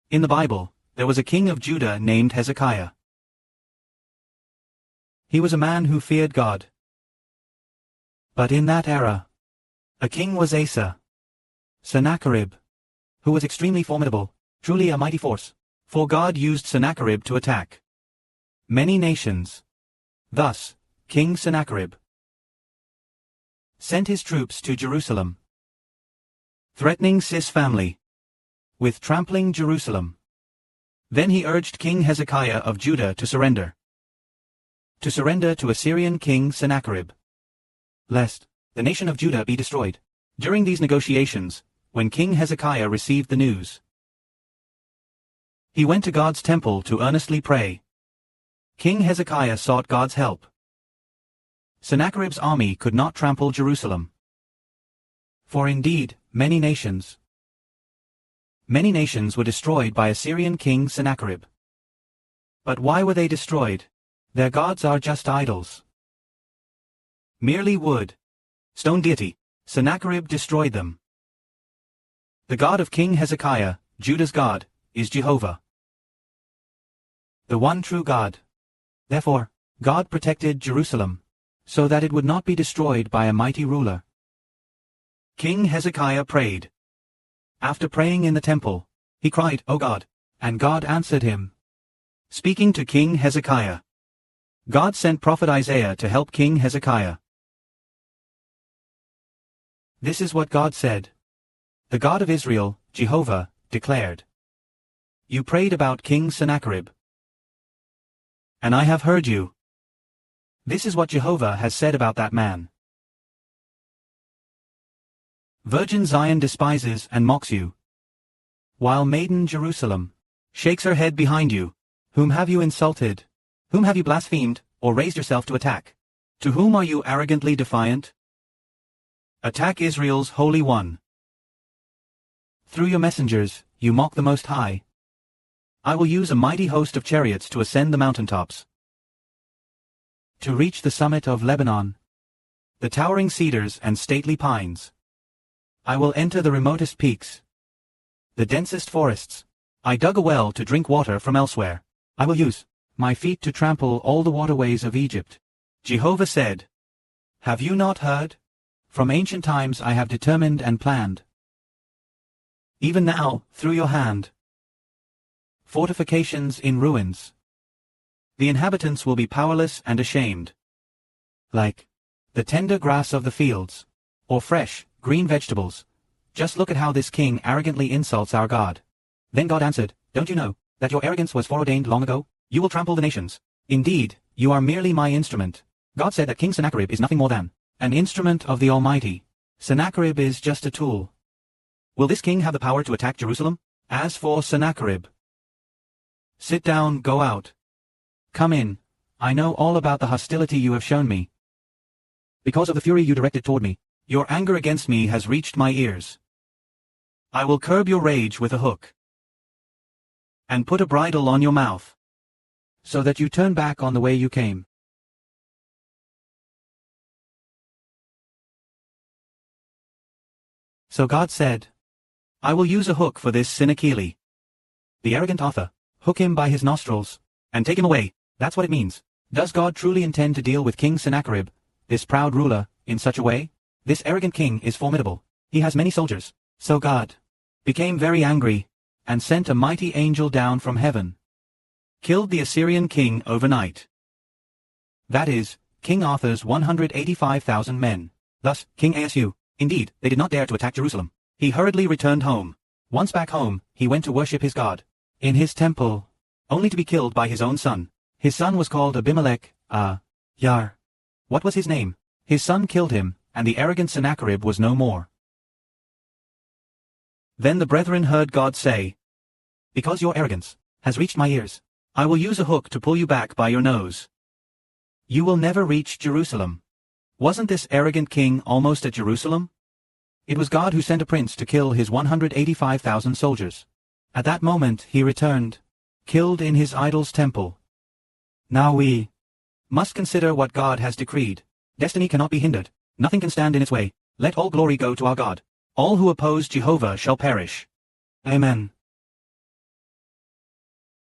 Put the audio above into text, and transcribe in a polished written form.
In the Bible, there was a king of Judah named Hezekiah. He was a man who feared God. But in that era, a king was Asa, Sennacherib, who was extremely formidable, truly a mighty force, for God used Sennacherib to attack many nations. Thus, King Sennacherib sent his troops to Jerusalem, threatening Cis family with trampling Jerusalem. Then he urged King Hezekiah of Judah to surrender to Assyrian king Sennacherib, lest the nation of Judah be destroyed. During these negotiations, when King Hezekiah received the news, he went to God's temple to earnestly pray. King Hezekiah sought God's help. Sennacherib's army could not trample Jerusalem, for indeed, many nations were destroyed by Assyrian king Sennacherib. But why were they destroyed? Their gods are just idols, merely wood, stone deity. Sennacherib destroyed them. The God of King Hezekiah, Judah's God, is Jehovah, the one true God. Therefore, God protected Jerusalem, so that it would not be destroyed by a mighty ruler. King Hezekiah prayed. After praying in the temple, he cried, "O God," and God answered him. Speaking to King Hezekiah, God sent prophet Isaiah to help King Hezekiah. This is what God said. The God of Israel, Jehovah, declared, "You prayed about King Sennacherib, and I have heard you. This is what Jehovah has said about that man. Virgin Zion despises and mocks you, while maiden Jerusalem shakes her head behind you. Whom have you insulted? Whom have you blasphemed, or raised yourself to attack? To whom are you arrogantly defiant? Attack Israel's Holy One. Through your messengers, you mock the Most High. I will use a mighty host of chariots to ascend the mountaintops, to reach the summit of Lebanon, the towering cedars and stately pines. I will enter the remotest peaks, the densest forests. I dug a well to drink water from elsewhere. I will use my feet to trample all the waterways of Egypt. Jehovah said, "Have you not heard? From ancient times I have determined and planned. Even now, through your hand, fortifications in ruins. The inhabitants will be powerless and ashamed, like the tender grass of the fields, or fresh, green vegetables. Just look at how this king arrogantly insults our God." Then God answered, "Don't you know that your arrogance was foreordained long ago? You will trample the nations. Indeed, you are merely my instrument." God said that King Sennacherib is nothing more than an instrument of the Almighty. Sennacherib is just a tool. Will this king have the power to attack Jerusalem? As for Sennacherib, sit down, go out. Come in. I know all about the hostility you have shown me. Because of the fury you directed toward me, your anger against me has reached my ears. I will curb your rage with a hook, and put a bridle on your mouth, so that you turn back on the way you came. So God said, I will use a hook for this Sennacherib, the arrogant author. Hook him by his nostrils, and take him away. That's what it means. Does God truly intend to deal with King Sennacherib, this proud ruler, in such a way? This arrogant king is formidable. He has many soldiers. So God became very angry, and sent a mighty angel down from heaven, killed the Assyrian king overnight. That is, King Arthur's 185,000 men. Thus, King Asu. Indeed, they did not dare to attack Jerusalem. He hurriedly returned home. Once back home, he went to worship his God in his temple, only to be killed by his own son. His son was called Abimelech, Yar. What was his name? His son killed him, and the arrogant Sennacherib was no more. Then the brethren heard God say, because your arrogance has reached my ears, I will use a hook to pull you back by your nose. You will never reach Jerusalem. Wasn't this arrogant king almost at Jerusalem? It was God who sent a prince to kill his 185,000 soldiers. At that moment he returned, killed in his idol's temple. Now we must consider what God has decreed. Destiny cannot be hindered. Nothing can stand in its way. Let all glory go to our God. All who oppose Jehovah shall perish. Amen.